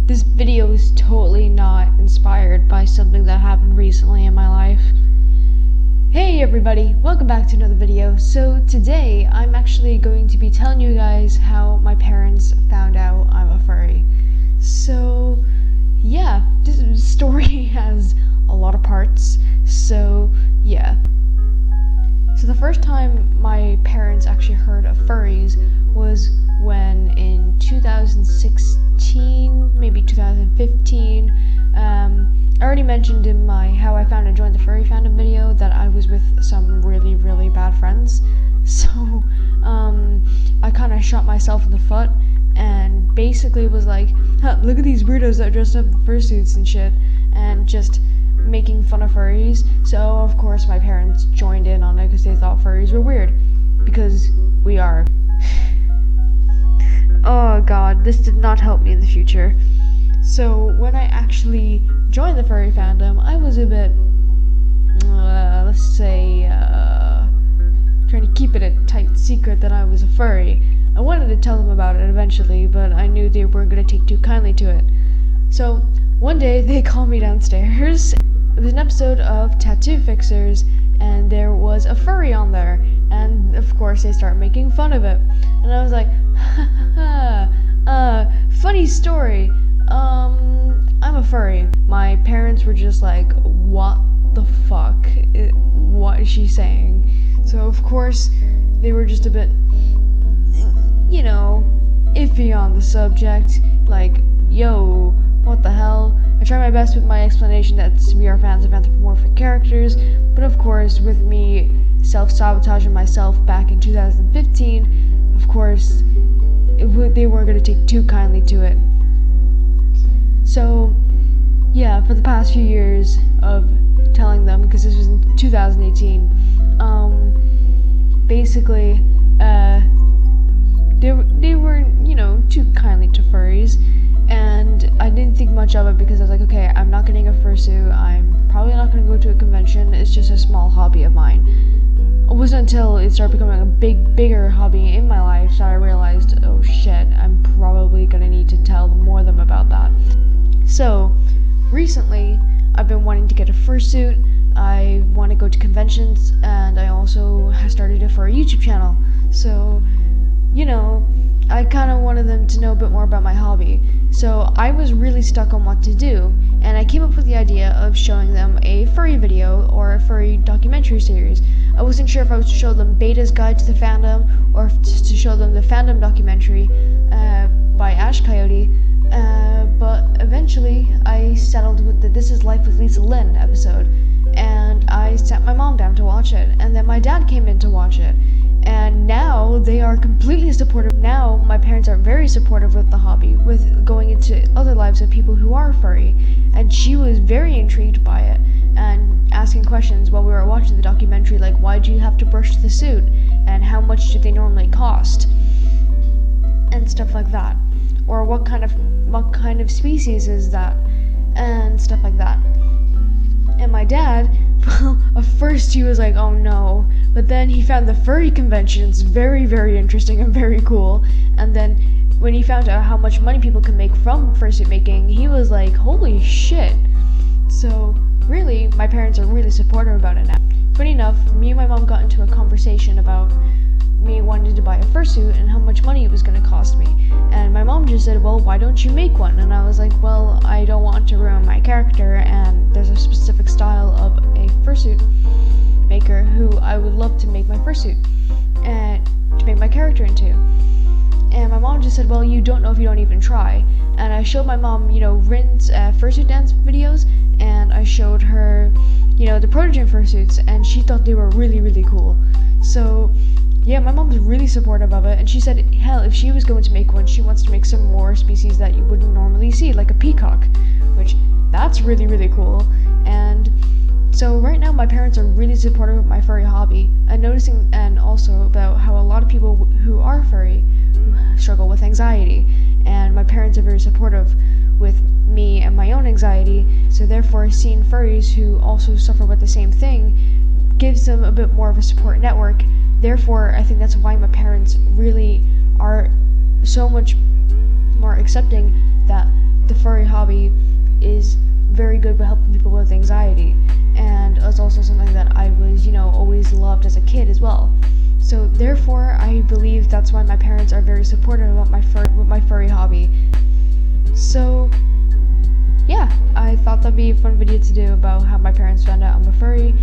This video is totally not inspired by something that happened recently in my life. Hey everybody, welcome back to another video. So today I'm actually going to be telling you guys how my parents found out I'm a furry. So yeah, this story has a lot of parts, so yeah. So the first time my parents actually heard of furries was when in 2016, maybe 2015, I already mentioned in my how I found and joined the furry fandom video that I was with some really bad friends. So I kind of shot myself in the foot and basically was like, look at these weirdos that dressed up in fursuits and shit, and just making fun of furries. So of course my parents joined in on it because they thought furries were weird, because we are. Oh god, this did not help me in the future. So when I actually joined the furry fandom, I was a bit, let's say, trying to keep it a tight secret that I was a furry. I wanted to tell them about it eventually, but I knew they weren't going to take too kindly to it. So one day they called me downstairs. It was an episode of Tattoo Fixers, and there was a furry on there, and of course they start making fun of it. And I was like, funny story, I'm a furry. My parents were just like, what the fuck? What is she saying? So of course they were just a bit, iffy on the subject, like, yo, what the hell? I tried my best with my explanation that we are fans of anthropomorphic characters, but of course, with me self-sabotaging myself back in 2015, of course, they weren't going to take too kindly to it. So, yeah, for the past few years of telling them, because this was in 2018, basically, they weren't, too kindly to furries. And I didn't think much of it because I was like, okay, I'm not getting a fursuit, I'm probably not going to go to a convention, it's just a small hobby of mine. It wasn't until it started becoming a bigger hobby in my life that I realized, oh shit, I'm probably going to need to tell more of them about that. So, recently, I've been wanting to get a fursuit, I want to go to conventions, and I also started a furry YouTube channel. So, I kind of wanted them to know a bit more about my hobby. So I was really stuck on what to do, and I came up with the idea of showing them a furry video or a furry documentary series. I wasn't sure if I was to show them Beta's Guide to the Fandom or if to show them the Fandom documentary by Ash Coyote, but eventually I settled with the This Is Life with Lisa Lynn episode, and I sat my mom down to watch it, and then my dad came in to watch it. And now they are completely supportive. Now my parents are very supportive with the hobby, with going into other lives of people who are furry. And she was very intrigued by it and asking questions while we were watching the documentary, like, why do you have to brush the suit? And how much do they normally cost? And stuff like that. Or what kind of species is that? And stuff like that. And my dad, well, at first he was like, oh no, but then he found the furry conventions very interesting and very cool, and then when he found out how much money people can make from fursuit making, he was like, holy shit. So really, my parents are really supportive about it now. Funny enough, me and my mom got into a conversation about me wanting to buy a fursuit and how much money it was going to cost me, and my mom just said, well, why don't you make one? And I was like, well, I don't want to ruin my character, and there's a specific style of a fursuit maker who I would love to make my fursuit and to make my character into. And my mom just said, well, you don't know if you don't even try. And I showed my mom, Rin's fursuit dance videos, and I showed her, the Protogen fursuits, and she thought they were really cool. So yeah, my mom's really supportive of it, and she said, hell, if she was going to make one, she wants to make some more species that you wouldn't normally see, like a peacock, which that's really cool. And so right now my parents are really supportive of my furry hobby, and noticing, and also about how a lot of people who are furry struggle with anxiety, and my parents are very supportive with me and my own anxiety, so therefore seeing furries who also suffer with the same thing gives them a bit more of a support network. Therefore, I think that's why my parents really are so much more accepting that the furry hobby is very good with helping people with anxiety, and it's also something that I was, always loved as a kid as well. So therefore, I believe that's why my parents are very supportive about my furry hobby. So yeah, I thought that'd be a fun video to do about how my parents found out I'm a furry.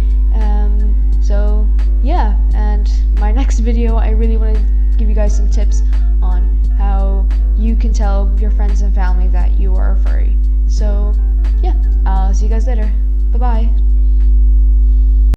So yeah, and my next video, I really want to give you guys some tips on how you can tell your friends and family that you are a furry. So yeah, I'll see you guys later. Bye bye.